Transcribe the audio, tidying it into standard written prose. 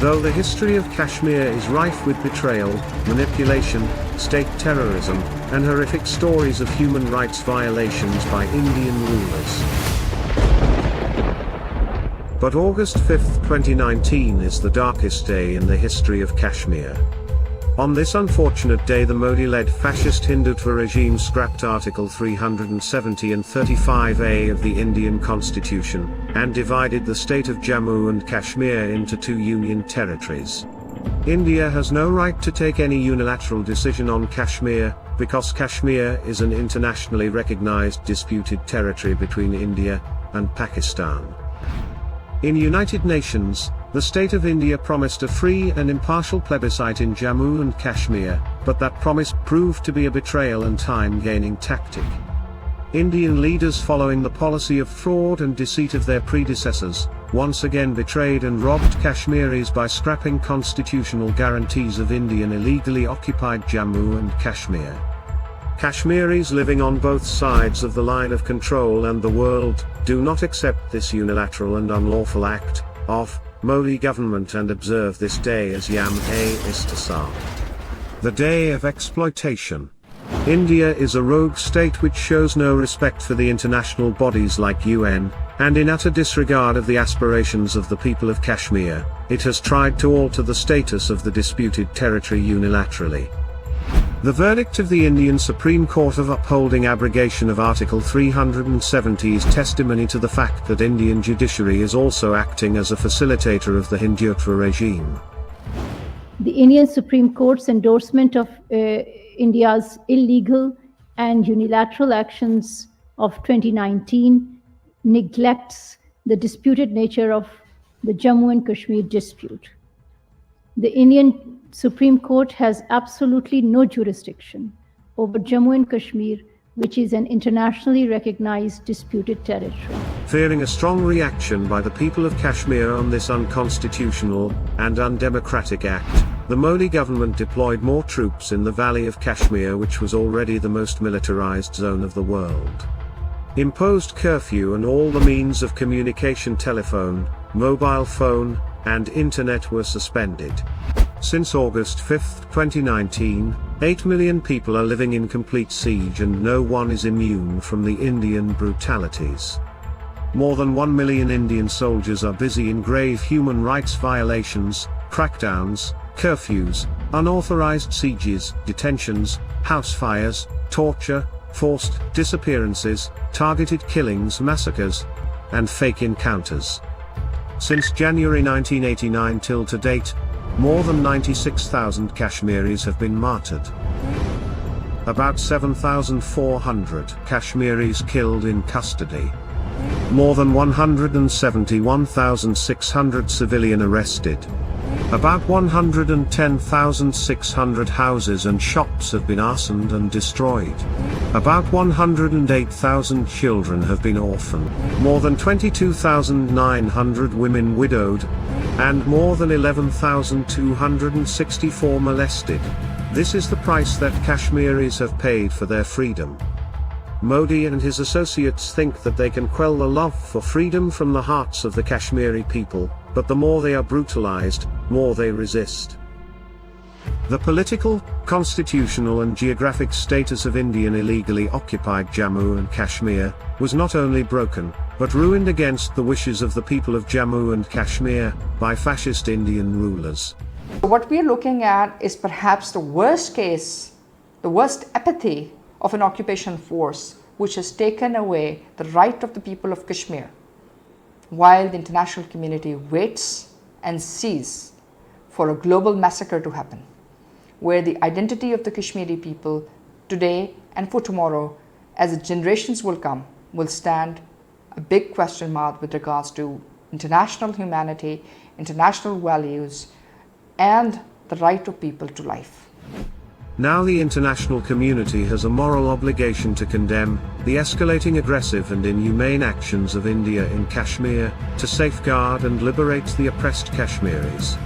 Though the history of Kashmir is rife with betrayal, manipulation, state terrorism, and horrific stories of human rights violations by Indian rulers. But August 5, 2019 is the darkest day in the history of Kashmir. On this unfortunate day, the Modi-led fascist Hindutva regime scrapped Article 370 and 35A of the Indian Constitution, and divided the state of Jammu and Kashmir into two union territories. India has no right to take any unilateral decision on Kashmir, because Kashmir is an internationally recognized disputed territory between India and Pakistan. In United Nations, the state of India promised a free and impartial plebiscite in Jammu and Kashmir, but that promise proved to be a betrayal and time-gaining tactic. Indian leaders, following the policy of fraud and deceit of their predecessors, once again betrayed and robbed Kashmiris by scrapping constitutional guarantees of Indian illegally occupied Jammu and Kashmir. Kashmiris living on both sides of the line of control and the world do not accept this unilateral and unlawful act of Modi government and observe this day as Youm-e-Istehsal, the day of exploitation. India is a rogue state which shows no respect for the international bodies like UN, and in utter disregard of the aspirations of the people of Kashmir, it has tried to alter the status of the disputed territory unilaterally. The verdict of the Indian Supreme Court of upholding abrogation of Article 370 is testimony to the fact that Indian judiciary is also acting as a facilitator of the Hindutva regime. The Indian Supreme Court's endorsement of India's illegal and unilateral actions of 2019 neglects the disputed nature of the Jammu and Kashmir dispute. The Indian Supreme Court has absolutely no jurisdiction over Jammu and Kashmir, which is an internationally recognized disputed territory. Fearing a strong reaction by the people of Kashmir on this unconstitutional and undemocratic act, the Modi government deployed more troops in the Valley of Kashmir, which was already the most militarized zone of the world. Imposed curfew and all the means of communication, telephone, mobile phone, and internet were suspended. Since August 5, 2019, 8 million people are living in complete siege and no one is immune from the Indian brutalities. More than 1 million Indian soldiers are busy in grave human rights violations, crackdowns, curfews, unauthorized sieges, detentions, house fires, torture, forced disappearances, targeted killings, massacres, and fake encounters. Since January 1989 till to date, more than 96,000 Kashmiris have been martyred. About 7,400 Kashmiris killed in custody. More than 171,600 civilian arrested. About 110,600 houses and shops have been arsoned and destroyed. About 108,000 children have been orphaned. More than 22,900 women widowed. And more than 11,264 molested. This is the price that Kashmiris have paid for their freedom. Modi and his associates think that they can quell the love for freedom from the hearts of the Kashmiri people, but the more they are brutalized, more they resist. The political, constitutional and geographic status of Indian illegally occupied Jammu and Kashmir was not only broken, but ruined against the wishes of the people of Jammu and Kashmir by fascist Indian rulers. What we are looking at is perhaps the worst case, the worst apathy of an occupation force which has taken away the right of the people of Kashmir, while the international community waits and sees for a global massacre to happen, where the identity of the Kashmiri people today and for tomorrow, as the generations will come, will stand a big question mark with regards to international humanity, international values, and the right of people to life. Now the international community has a moral obligation to condemn the escalating aggressive and inhumane actions of India in Kashmir, to safeguard and liberate the oppressed Kashmiris.